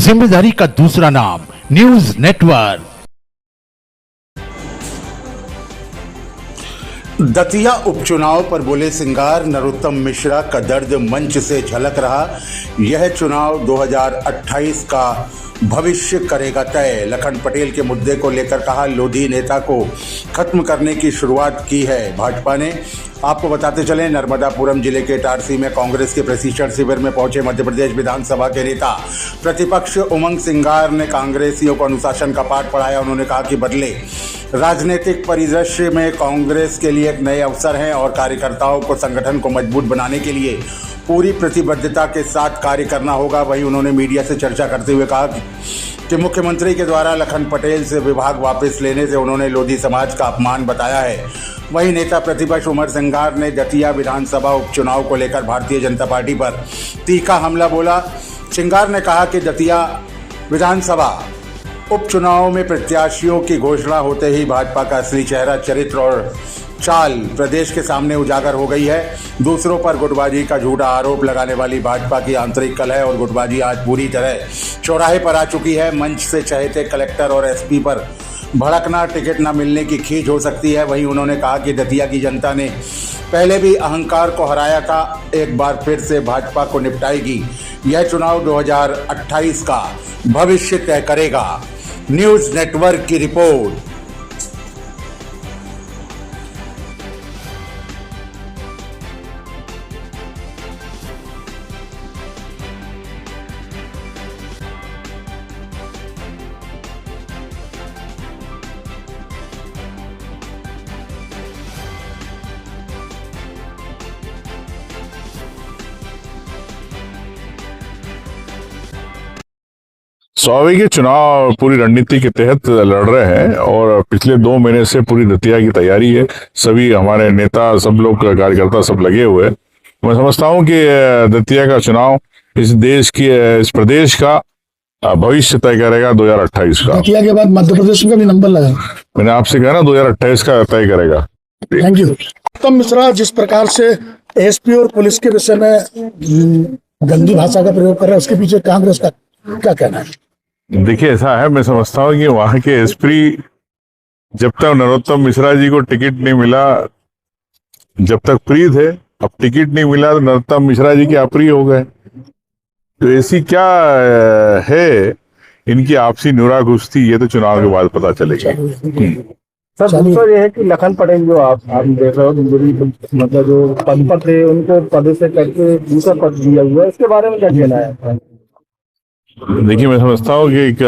जिम्मेदारी का दूसरा नाम न्यूज नेटवर्क। दतिया उपचुनाव पर बोले सिंगार, नरोत्तम मिश्रा का दर्द मंच से झलक रहा। यह चुनाव 2028 का भविष्य करेगा तय। लखन पटेल के मुद्दे को लेकर कहा, लोधी नेता को खत्म करने की शुरुआत की है भाजपा ने। आपको बताते चलें, नर्मदापुरम जिले के इटारसी में कांग्रेस के प्रशिक्षण शिविर में पहुंचे मध्य प्रदेश विधानसभा के नेता प्रतिपक्ष उमंग सिंगार ने कांग्रेसियों को अनुशासन का पाठ पढ़ाया। उन्होंने कहा कि बदले राजनीतिक परिदृश्य में कांग्रेस के लिए एक नए अवसर हैं और कार्यकर्ताओं को संगठन को मजबूत बनाने के लिए पूरी प्रतिबद्धता के साथ कार्य करना होगा। वहीं उन्होंने मीडिया से चर्चा करते हुए कहा कि मुख्यमंत्री के द्वारा लखन पटेल से विभाग वापस लेने से उन्होंने लोधी समाज का अपमान बताया है। वहीं नेता प्रतिपक्ष उमंग सिंगार ने दतिया विधानसभा उपचुनाव को लेकर भारतीय जनता पार्टी पर तीखा हमला बोला। सिंगार ने कहा कि दतिया विधानसभा उपचुनाव में प्रत्याशियों की घोषणा होते ही भाजपा का असली चेहरा, चरित्र और चाल प्रदेश के सामने उजागर हो गई है। दूसरों पर गुटबाजी का झूठा आरोप लगाने वाली भाजपा की आंतरिक कलह और गुटबाजी आज पूरी तरह चौराहे पर आ चुकी है। मंच से चहेते कलेक्टर और एसपी पर भड़कना, टिकट न मिलने की खींच हो सकती है। वहीं उन्होंने कहा कि दतिया की जनता ने पहले भी अहंकार को हराया था, एक बार फिर से भाजपा को निपटाएगी। यह चुनाव 2028 का भविष्य तय करेगा। न्यूज नेटवर्क की रिपोर्ट। स्वाभाविक के चुनाव पूरी रणनीति के तहत लड़ रहे हैं और पिछले 2 महीने से पूरी दतिया की तैयारी है। सभी हमारे नेता, सब लोग, कार्यकर्ता सब लगे हुए हैं। मैं समझता हूं कि दतिया का चुनाव इस देश की, इस प्रदेश का भविष्य तय करेगा 2028 का। दतिया के बाद मध्य प्रदेश का भी नंबर लगा। मैंने आपसे कहा ना, 2028 का तय करेगा। Thank you. नरोत्तम मिश्रा जिस प्रकार से एसपी और पुलिस के विषय में गंदी भाषा का प्रयोग कर रहा है, उसके पीछे कांग्रेस का क्या कहना है? देखिए, ऐसा है, मैं समझता हूँ कि वहां के एसपी, जब तक नरोत्तम मिश्रा जी को टिकट नहीं मिला, जब तक प्रिय थे, अब टिकट नहीं मिला तो नरोत्तम मिश्रा जी के अप्रिय हो गए। तो ऐसी क्या है इनकी आपसी नुरा कुश्ती, ये तो चुनाव के बाद पता चलेगा। सर, दूसरा ये है कि लखन पटेल जो आप देख रहे हो, मतलब जो पद पर थे उनको पद से करके दूसरा पद दिया हुआ है, इसके बारे में क्या कहना है? देखिए, मैं समझता हूँ कि एक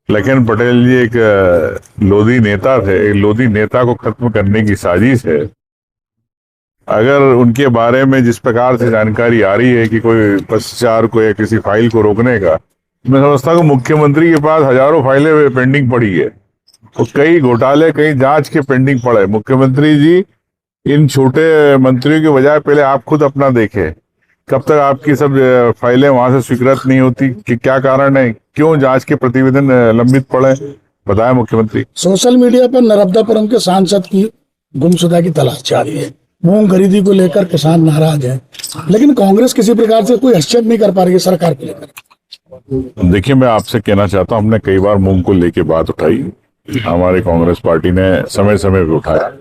लखन पटेल जी एक लोधी नेता थे। एक लोधी नेता को खत्म करने की साजिश है। अगर उनके बारे में जिस प्रकार से जानकारी आ रही है कि कोई पश्चार को या किसी फाइल को रोकने का, मैं समझता हूँ मुख्यमंत्री के पास हजारों फाइलें पेंडिंग पड़ी है और कई घोटाले, कई जांच के पेंडिंग पड़े। मुख्यमंत्री जी, इन छोटे मंत्रियों के बजाय पहले आप खुद अपना देखें। कब तक आपकी सब फाइलें वहां से स्वीकृत नहीं होती, कि क्या कारण है, क्यों जांच के प्रतिवेदन लंबित पड़े, बताया मुख्यमंत्री। सोशल मीडिया पर नर्मदापुरम के सांसद की गुमशुदा की तलाश जारी है। मूंग खरीदी को लेकर किसान नाराज है, लेकिन कांग्रेस किसी प्रकार से कोई हस्तक्षेप नहीं कर पा रही है सरकार को लेकर। देखिए, मैं आपसे कहना चाहता हूँ, हमने कई बार मूंग को लेके बात उठाई, हमारी कांग्रेस पार्टी ने समय समय पर उठाया,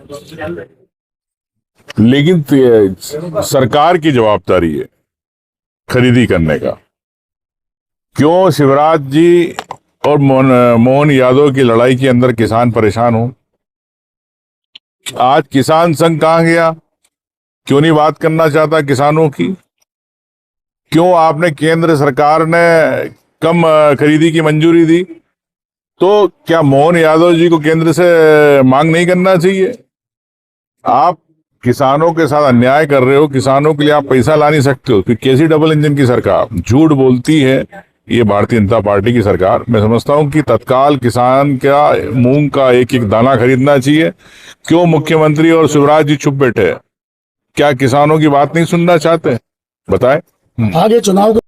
लेकिन सरकार की जवाबदारी है खरीदी करने का। क्यों शिवराज जी और मोहन यादव की लड़ाई के अंदर किसान परेशान हो? आज किसान संघ कहां गया? क्यों नहीं बात करना चाहता किसानों की? क्यों आपने, केंद्र सरकार ने कम खरीदी की मंजूरी दी, तो क्या मोहन यादव जी को केंद्र से मांग नहीं करना चाहिए? आप किसानों के साथ अन्याय कर रहे हो। किसानों के लिए आप पैसा ला नहीं सकते हो। फिर कैसी डबल इंजन की सरकार झूठ बोलती है ये भारतीय जनता पार्टी की सरकार। मैं समझता हूं कि तत्काल किसान का मूंग का एक एक दाना खरीदना चाहिए। क्यों मुख्यमंत्री और शिवराज जी चुप बैठे? क्या किसानों की बात नहीं सुनना चाहते? बताएं। आगे चुनाव